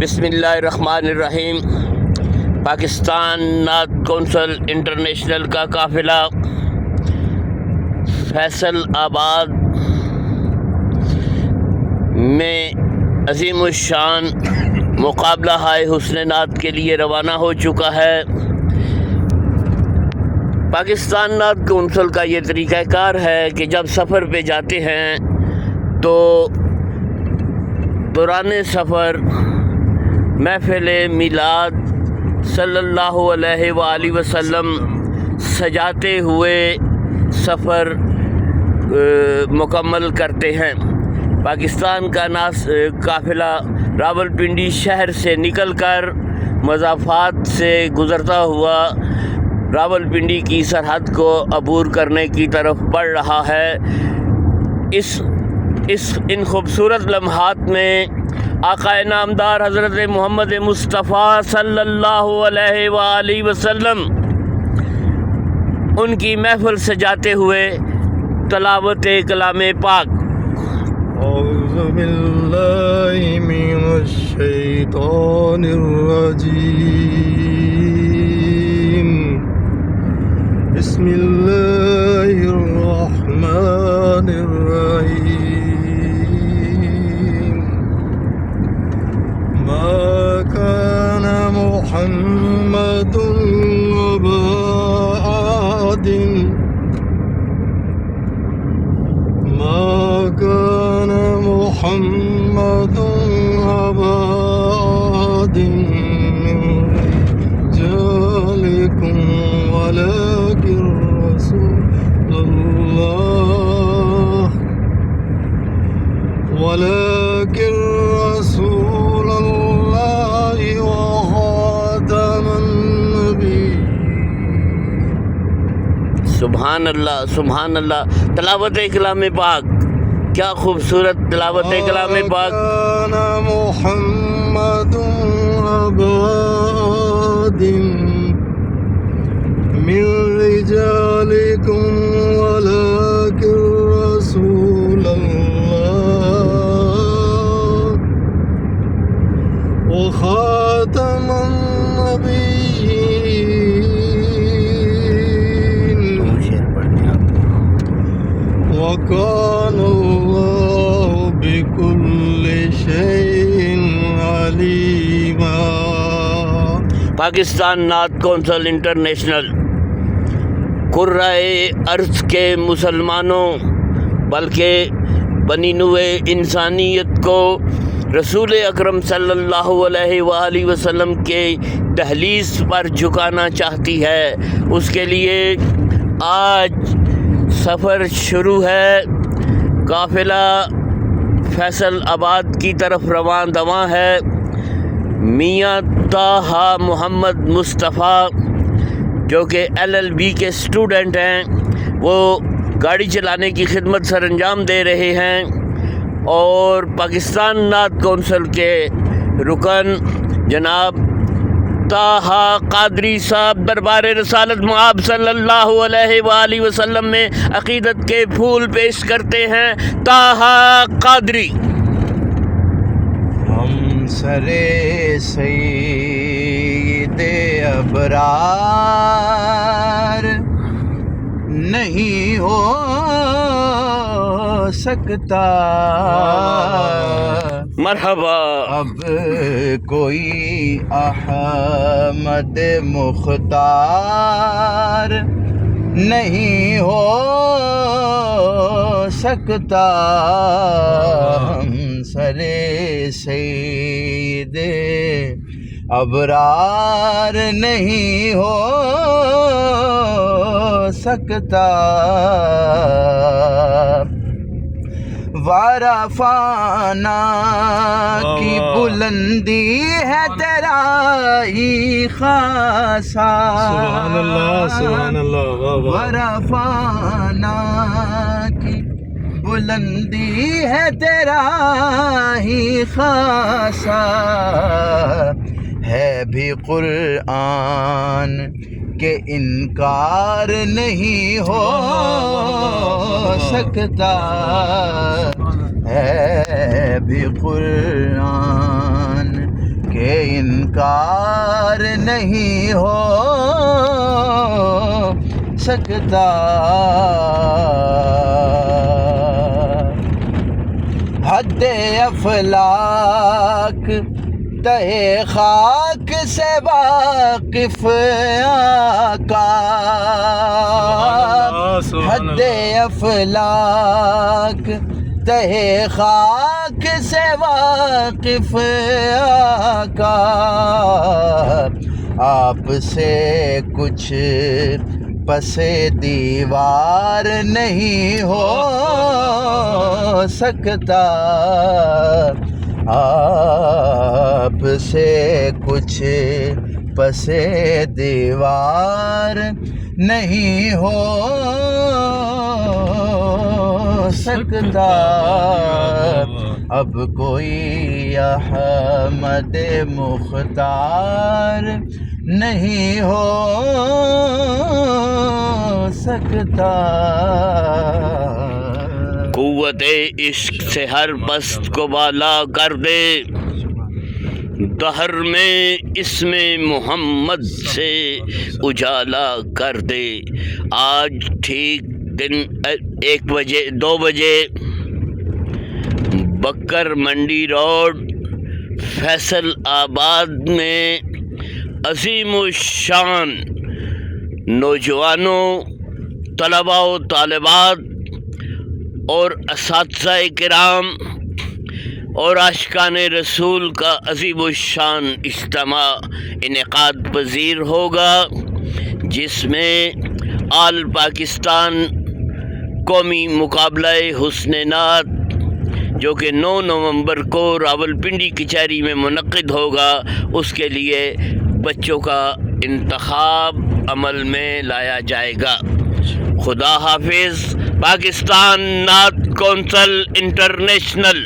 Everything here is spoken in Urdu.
بسم اللہ الرحمن الرحیم۔ پاکستان نعت کونسل انٹرنیشنل کا قافلہ فیصل آباد میں عظیم الشان مقابلہ ہائے حسن نعت کے لیے روانہ ہو چکا ہے۔ پاکستان نعت کونسل کا یہ طریقہ کار ہے کہ جب سفر پہ جاتے ہیں تو دوران سفر محفل میلاد صلی اللہ علیہ وآلہ وسلم سجاتے ہوئے سفر مکمل کرتے ہیں۔ پاکستان کا قافلہ راولپنڈی شہر سے نکل کر مضافات سے گزرتا ہوا راولپنڈی کی سرحد کو عبور کرنے کی طرف بڑھ رہا ہے۔ ان خوبصورت لمحات میں آقا نامدار حضرت محمد مصطفیٰ صلی اللہ علیہ وآلہ وسلم ان کی محفل سجاتے ہوئے تلاوت کلام پاک۔ اعوذ باللہ من الشیطان الرجیم، بسم اللہ الرحمن الرحیم۔ ما كان محمد أبا أحد ما كان محمد أبا أحد من رجالكم ولكن رسول الله وخاتم النبي۔ سبحان اللہ، سبحان اللہ۔ تلاوت کلام پاک، کیا خوبصورت تلاوت کلام پاک۔ كان محمد أبا أحد من رجالكم ولكن رسول الله وخاتم النبيين وكان الله بكل شيء عليما۔ پاکستان نعت کونسل انٹرنیشنل قرۂ ارض کے مسلمانوں بلکہ بنی نوع انسانیت کو رسول اکرم صلی اللہ علیہ وآلہ وسلم کے دہلیز پر جھکانا چاہتی ہے۔ اس کے لیے آج سفر شروع ہے۔ قافلہ فیصل آباد کی طرف رواں دواں ہے۔ میاں طٰہٰ محمد مصطفیٰ جو کہ LLB کے اسٹوڈنٹ ہیں، وہ گاڑی چلانے کی خدمت سر انجام دے رہے ہیں، اور پاکستان نعت کونسل کے رکن جناب طٰہٰ قادری صاحب دربار رسالت مآب صلی اللہ علیہ وآلہ وسلم میں عقیدت کے پھول پیش کرتے ہیں۔ طٰہٰ قادری۔ ہم سرے سید ابرار نہیں ہو سکتا، مرحبا۔ اب کوئی احمد مختار نہیں ہو سکتا، ہم سرے سید ابرار نہیں ہو سکتا۔ وارفانا کی بلندی ہے تیرا ہی خاصا، سبحان اللہ، سبحان اللہ، واہ واہ۔ وارفانا کی بلندی ہے تیرا ہی خاصا، ہے بھی قرآن کہ انکار نہیں ہو سکتا، ہے بھی قرآن کہ انکار نہیں ہو سکتا، حد افلاک تہ خاک سے واقف آقا، حد افلاک تہ خاک سے واقف آقا، آپ سے کچھ پس دیوار نہیں ہو سکتا، آپ سے کچھ پس دیوار نہیں ہو سکتا، اب کوئی احمد مختار نہیں ہو سکتا۔ قوت عشق سے ہر پست کو بالا کر دے، دہر میں اسم محمد سے اجالا کر دے۔ آج ٹھیک دن 2 بجے بکر منڈی روڈ فیصل آباد میں عظیم الشان نوجوانوں، طلباء و طالبات اور اساتذہ کرام اور عاشقان رسول کا عظیم الشان اجتماع انعقاد پذیر ہوگا، جس میں آل پاکستان قومی مقابلہ حسن نعت جو کہ 9 نومبر کو راولپنڈی کچہری میں منعقد ہوگا، اس کے لیے بچوں کا انتخاب عمل میں لایا جائے گا۔ خدا حافظ۔ پاکستان نعت کونسل انٹرنیشنل۔